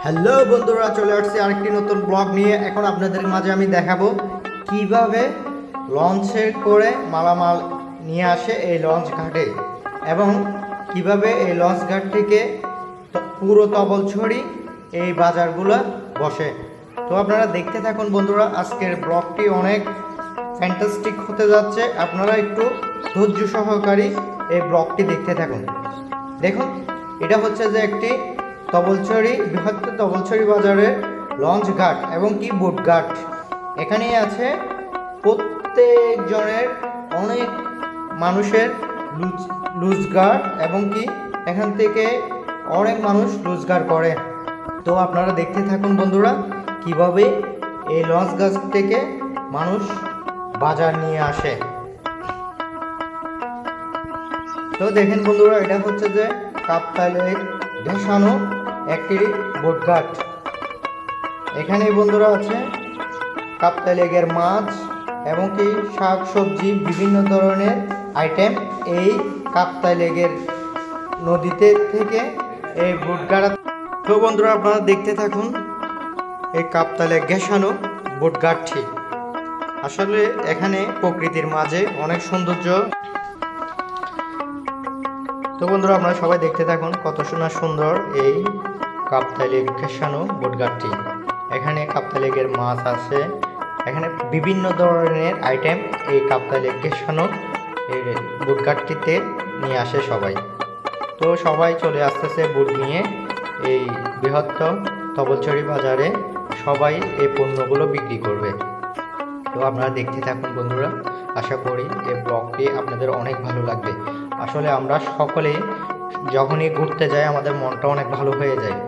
Hello বন্ধুরা, চলে আসছি আরেকটি নতুন ব্লগ নিয়ে। এখন আপনাদের মাঝে আমি দেখাবো কিভাবে লঞ্চে করে মালামাল নিয়ে আসে এই লঞ্চ ঘাটে এবং কিভাবে এই লঞ্চ ঘাট থেকে পুরো তবলছড়ি এই বাজারগুলো বসে। তো আপনারা দেখতে থাকুন বন্ধুরা, আজকের ব্লগটি অনেক ফ্যান্টাস্টিক হতে যাচ্ছে। আপনারা একটু ধৈর্য সহকারী এই ব্লগটি দেখতে থাকুন। দেখুন, এটা হচ্ছে যে একটি তবলছড়ি, বৃহত্তর তবলছড়ি বাজারের লঞ্চ ঘাট এবং কি বোট ঘাট। এখানেই আছে প্রত্যেকজনের অনেক মানুষের লুজগার এবং কি এখান থেকে অনেক মানুষ রোজগার করে। তো আপনারা দেখতে থাকুন বন্ধুরা, কিভাবে এই লঞ্চ ঘাট থেকে মানুষ বাজার নিয়ে আসে। তো দেখেন বন্ধুরা, এটা হচ্ছে যে কাপ্তাইলে ঢেসানো একটি বোটঘাট। এখানে বন্ধুরা আছে কাপ্তাই লেগের মাছ এবং কি শাক সবজি বিভিন্ন ধরনের আইটেম এই কাপ্তাই লেগের নদীতে থেকে এই বোটঘাট। তো বন্ধুরা আপনারা দেখতে থাকুন এই কাপ্তাই লেগ ঘেঁষানো বোটঘাটটি। আসলে এখানে প্রকৃতির মাঝে অনেক সৌন্দর্য। তো বন্ধুরা আপনারা সবাই দেখতে থাকুন কত সুন্দর এই কাপ্তাই লেগ ঘেঁষানো বোটঘাটটি। এখানে কাপ্তাই লেগের মাছ আছে, এখানে বিভিন্ন ধরনের আইটেম এই কাপ্তাই লেগ ঘেঁষানো এই বোটঘাটটিতে নিয়ে আসে সবাই। তো সবাই চলে আসতেছে বোট নিয়ে এই বৃহত্তর তবলছড়ি বাজারে, সবাই এই পণ্যগুলো বিক্রি করবে। তো আপনারা দেখতে থাকুন বন্ধুরা, আশা করি এই ব্লগটি আপনাদের অনেক ভালো লাগবে। আসলে আমরা সকলে যখনই ঘুরতে যাই আমাদের মনটা অনেক ভালো হয়ে যায়।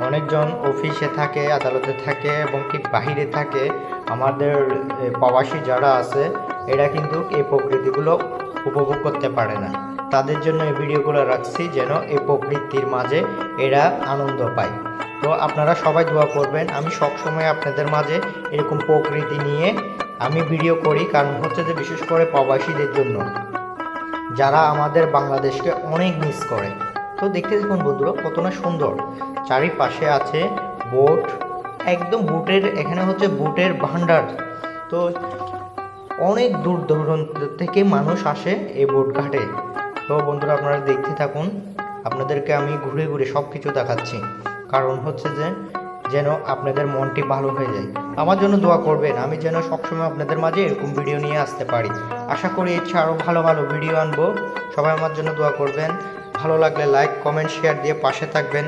অনেকজন অফিসে থাকে, আদালতে থাকে এবং কি বাহিরে থাকে। আমাদের প্রবাসী যারা আছে এরা কিন্তু এই প্রকৃতিগুলো উপভোগ করতে পারে না। তাদের জন্য এই ভিডিওগুলো রাখছি যেন এই প্রকৃতির মাঝে এরা আনন্দ পায়। তো আপনারা সবাই দোয়া করবেন, আমি সবসময় আপনাদের মাঝে এরকম প্রকৃতি নিয়ে আমি ভিডিও করি। কারণ হচ্ছে যে বিশেষ করে প্রবাসীদের জন্য, যারা আমাদের বাংলাদেশকে অনেক মিস করে। তো দেখতে দেখুন বন্ধুরা কত না সুন্দর, চারিপাশে আছে বোট, একদম বোটের, এখানে হচ্ছে বোটের ভান্ডার। তো অনেক দূর দূরান্ত থেকে মানুষ আসে এই বোট ঘাটে। তো বন্ধুরা আপনারা দেখতে থাকুন, আপনাদেরকে আমি ঘুরে ঘুরে সব কিছু দেখাচ্ছি। কারণ হচ্ছে যে যেন আপনাদের মনটি ভালো হয়ে যায়। আমার জন্য দোয়া করবেন, আমি যেন সবসময় আপনাদের মাঝে এরকম ভিডিও নিয়ে আসতে পারি। আশা করি ইচ্ছা আরও ভালো ভালো ভিডিও আনবো। সবাই আমার জন্য দোয়া করবেন। ভালো লাগলে লাইক কমেন্ট শেয়ার দিয়ে পাশে থাকবেন।